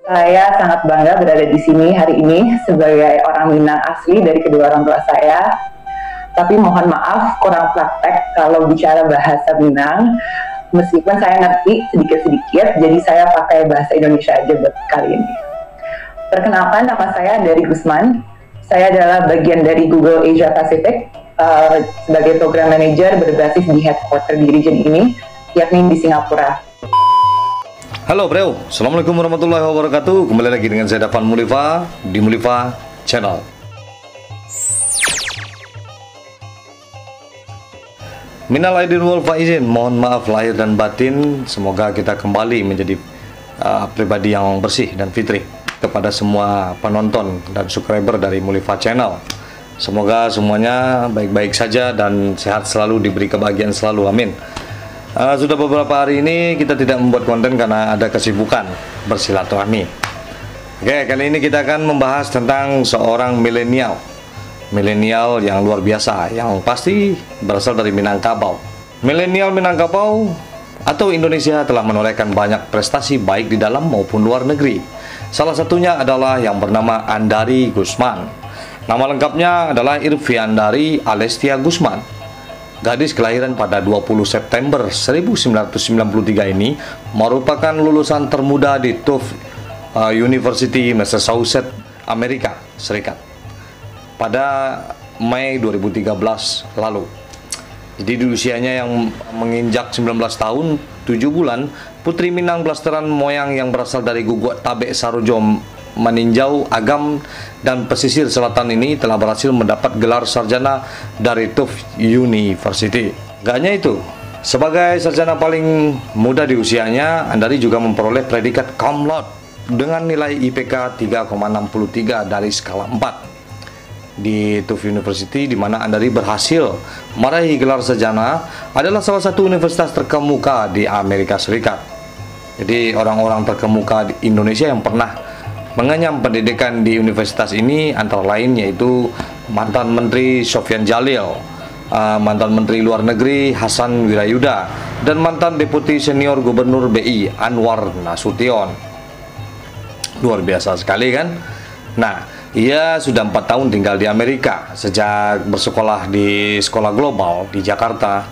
Saya sangat bangga berada di sini hari ini sebagai orang Minang asli dari kedua orang tua saya. Tapi mohon maaf kurang praktek kalau bicara bahasa Minang. Meskipun saya ngerti sedikit-sedikit, jadi saya pakai bahasa Indonesia aja buat kali ini. Perkenalkan, nama saya Dari Gusman. Saya adalah bagian dari Google Asia Pacific sebagai program manager berbasis di headquarter di region ini, yakni di Singapura. Halo bro, Assalamualaikum warahmatullahi wabarakatuh. Kembali lagi dengan saya Dafan Mulifa di Mulifa Channel. Minal aidin wal faizin, mohon maaf lahir dan batin. Semoga kita kembali menjadi pribadi yang bersih dan fitri kepada semua penonton dan subscriber dari Mulifa Channel. Semoga semuanya baik-baik saja dan sehat selalu, diberi kebahagiaan selalu, amin. Sudah beberapa hari ini kita tidak membuat konten karena ada kesibukan bersilaturahmi. Oke, kali ini kita akan membahas tentang seorang milenial yang luar biasa, yang pasti berasal dari Minangkabau. Milenial Minangkabau atau Indonesia telah menorehkan banyak prestasi baik di dalam maupun luar negeri. Salah satunya adalah yang bernama Andari Gusman. Nama lengkapnya adalah Irviandari Alestia Gusman. Gadis kelahiran pada 20 September 1993 ini merupakan lulusan termuda di Tufts University, Massachusetts, Amerika Serikat pada Mei 2013 lalu. Jadi di usianya yang menginjak 19 tahun 7 bulan, Putri Minang Blasteran Moyang yang berasal dari Guguak Tabek Sarojo Maninjau, Agam, dan pesisir selatan ini telah berhasil mendapat gelar sarjana dari Tufts University. Gak hanya itu, sebagai sarjana paling muda di usianya, Andari juga memperoleh predikat cum laude dengan nilai IPK 3,63 dari skala 4 di Tufts University, di mana Andari berhasil meraih gelar sarjana, adalah salah satu universitas terkemuka di Amerika Serikat. Jadi orang-orang terkemuka di Indonesia yang pernah mengenyam pendidikan di universitas ini antara lain yaitu mantan Menteri Sofyan Jalil, mantan Menteri Luar Negeri Hasan Wirayuda, dan mantan Deputi Senior Gubernur BI Anwar Nasution. Luar biasa sekali kan? Nah, ia sudah 4 tahun tinggal di Amerika. Sejak bersekolah di sekolah global di Jakarta,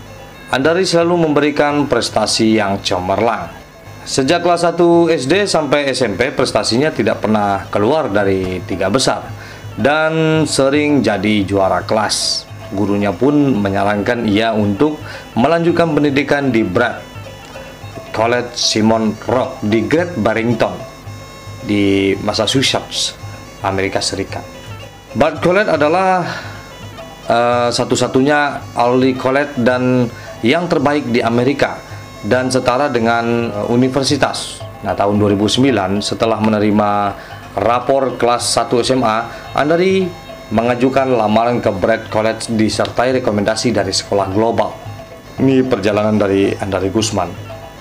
Andari selalu memberikan prestasi yang cemerlang. Sejak kelas 1 SD sampai SMP, prestasinya tidak pernah keluar dari 3 besar dan sering jadi juara kelas. Gurunya pun menyarankan ia untuk melanjutkan pendidikan di Brad College Simon Rock di Great Barrington di Massachusetts, Amerika Serikat. Brad College adalah satu-satunya early college dan yang terbaik di Amerika dan setara dengan universitas. Nah, tahun 2009 setelah menerima rapor kelas 1 SMA, Andari mengajukan lamaran ke Brad College disertai rekomendasi dari sekolah global. Ini perjalanan dari Andari Gusman.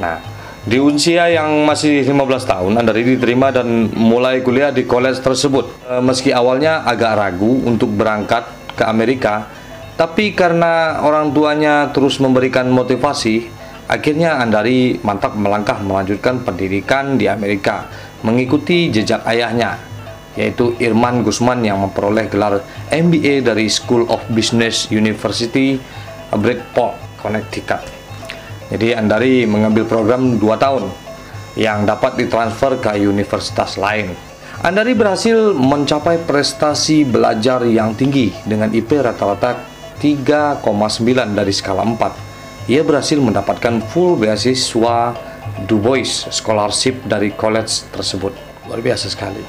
Nah, di usia yang masih 15 tahun, Andari diterima dan mulai kuliah di college tersebut. Meski awalnya agak ragu untuk berangkat ke Amerika, tapi karena orang tuanya terus memberikan motivasi, akhirnya Andari mantap melangkah melanjutkan pendidikan di Amerika, mengikuti jejak ayahnya, yaitu Irman Gusman yang memperoleh gelar MBA dari School of Business University Bridgeport, Connecticut. Jadi Andari mengambil program 2 tahun yang dapat ditransfer ke universitas lain. Andari berhasil mencapai prestasi belajar yang tinggi dengan IP rata-rata 3,9 dari skala 4. Ia berhasil mendapatkan full beasiswa Du Bois Scholarship dari college tersebut. Luar biasa sekali.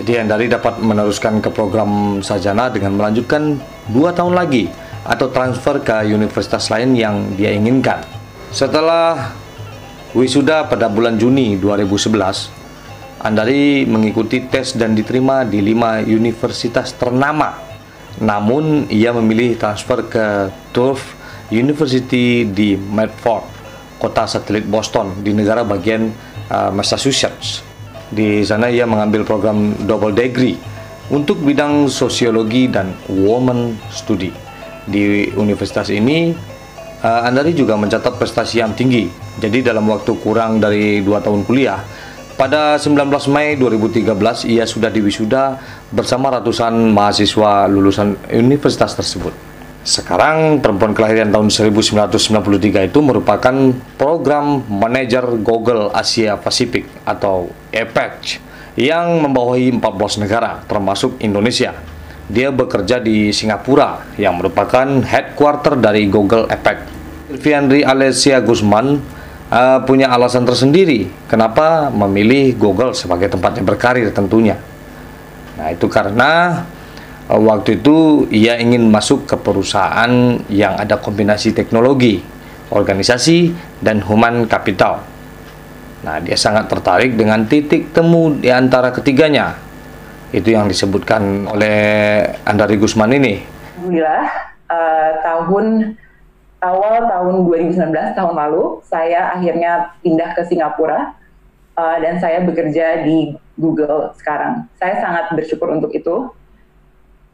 Jadi Andari dapat meneruskan ke program sarjana dengan melanjutkan 2 tahun lagi atau transfer ke universitas lain yang dia inginkan. Setelah wisuda pada bulan Juni 2011, Andari mengikuti tes dan diterima di 5 universitas ternama. Namun ia memilih transfer ke Tufts University di Medford, kota satelit Boston di negara bagian Massachusetts. Di sana ia mengambil program double degree untuk bidang sosiologi dan women study. Di universitas ini, Andari juga mencatat prestasi yang tinggi. Jadi dalam waktu kurang dari 2 tahun kuliah, Pada 19 Mei 2013, ia sudah diwisuda bersama ratusan mahasiswa lulusan universitas tersebut. Sekarang, perempuan kelahiran tahun 1993 itu merupakan program manajer Google Asia Pasifik atau APAC yang membawahi 14 negara, termasuk Indonesia. Dia bekerja di Singapura, yang merupakan headquarter dari Google APAC. Sylviandri Alessia Guzman punya alasan tersendiri kenapa memilih Google sebagai tempatnya berkarir tentunya. Nah, itu karena waktu itu ia ingin masuk ke perusahaan yang ada kombinasi teknologi, organisasi, dan human capital. Nah, dia sangat tertarik dengan titik temu di antara ketiganya. Itu yang disebutkan oleh Andari Guzman ini. Alhamdulillah, awal tahun 2019, tahun lalu, saya akhirnya pindah ke Singapura dan saya bekerja di Google sekarang. Saya sangat bersyukur untuk itu.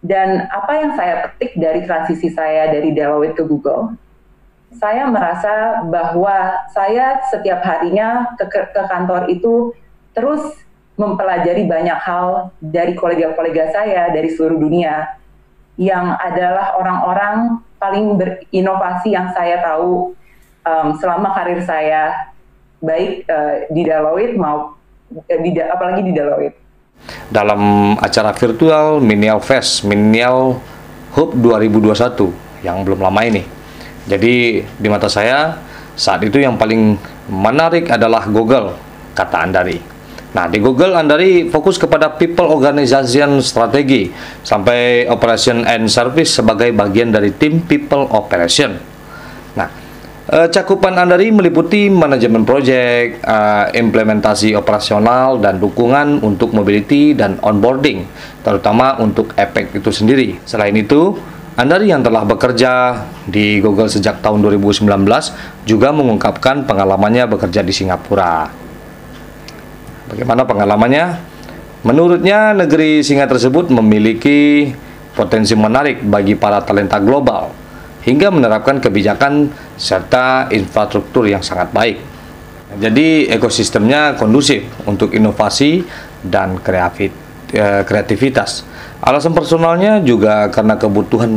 Dan apa yang saya petik dari transisi saya dari Deloitte ke Google, saya merasa bahwa saya setiap harinya ke kantor itu terus mempelajari banyak hal dari kolega-kolega saya dari seluruh dunia, yang adalah orang-orang paling berinovasi yang saya tahu selama karir saya, baik di Deloitte apalagi di Deloitte. Dalam acara virtual Millennial Fest, Millennial Hub 2021 yang belum lama ini. Jadi di mata saya saat itu yang paling menarik adalah Google, kata Andari. Nah, di Google Andari fokus kepada people organization strategi sampai operation and service sebagai bagian dari tim people operation. Nah, cakupan Andari meliputi manajemen project, implementasi operasional, dan dukungan untuk mobility dan onboarding, terutama untuk APAC itu sendiri. Selain itu, Andari yang telah bekerja di Google sejak tahun 2019 juga mengungkapkan pengalamannya bekerja di Singapura. Bagaimana pengalamannya? Menurutnya, negeri singa tersebut memiliki potensi menarik bagi para talenta global hingga menerapkan kebijakan serta infrastruktur yang sangat baik. Jadi, ekosistemnya kondusif untuk inovasi dan kreativitas. Alasan personalnya juga karena kebutuhan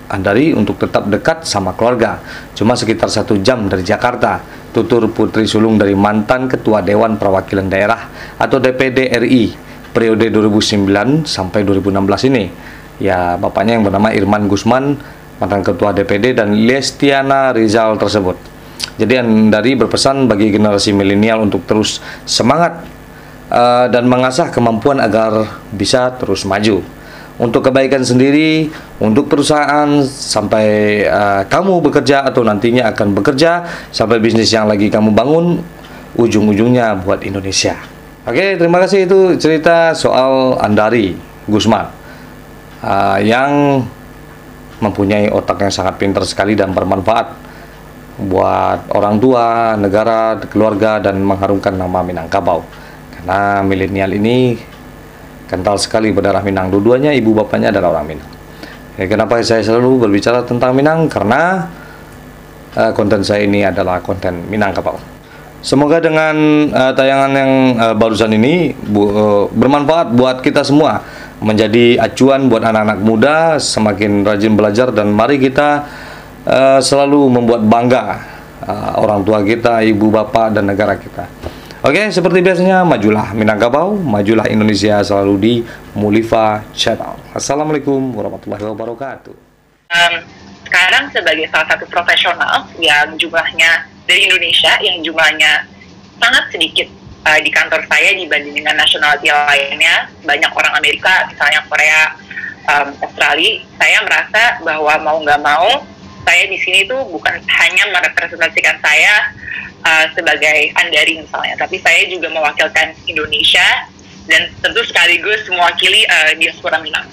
Andari untuk tetap dekat sama keluarga. Cuma sekitar 1 jam dari Jakarta, tutur Putri Sulung dari mantan Ketua Dewan Perwakilan Daerah atau DPD RI periode 2009 sampai 2016 ini. Ya, bapaknya yang bernama Irman Guzman, mantan Ketua DPD, dan Lestiana Rizal tersebut. Jadi Andari berpesan bagi generasi milenial untuk terus semangat dan mengasah kemampuan agar bisa terus maju. Untuk kebaikan sendiri, untuk perusahaan, sampai kamu bekerja atau nantinya akan bekerja, sampai bisnis yang lagi kamu bangun, ujung-ujungnya buat Indonesia. Oke, terima kasih. Itu cerita soal Andari Guzman yang mempunyai otak yang sangat pintar sekali dan bermanfaat buat orang tua, negara, keluarga, dan mengharumkan nama Minangkabau. Karena milenial ini kental sekali berdarah Minang. Dua-duanya ibu bapaknya adalah orang Minang. Ya, kenapa saya selalu berbicara tentang Minang? Karena konten saya ini adalah konten Minangkabau. Semoga dengan tayangan yang barusan ini bermanfaat buat kita semua, menjadi acuan buat anak-anak muda semakin rajin belajar, dan mari kita selalu membuat bangga orang tua kita, ibu bapak, dan negara kita. Oke, seperti biasanya, majulah Minangkabau, majulah Indonesia, selalu di Mulifa Channel. Assalamualaikum warahmatullahi wabarakatuh. Sekarang sebagai salah satu profesional yang jumlahnya dari Indonesia, yang jumlahnya sangat sedikit di kantor saya dibanding dengan nasionalitas lainnya, banyak orang Amerika, misalnya Korea, Australia. Saya merasa bahwa mau nggak mau, saya di sini tuh bukan hanya merepresentasikan saya sebagai Andari misalnya, tapi saya juga mewakilkan Indonesia dan tentu sekaligus mewakili diaspora Minang.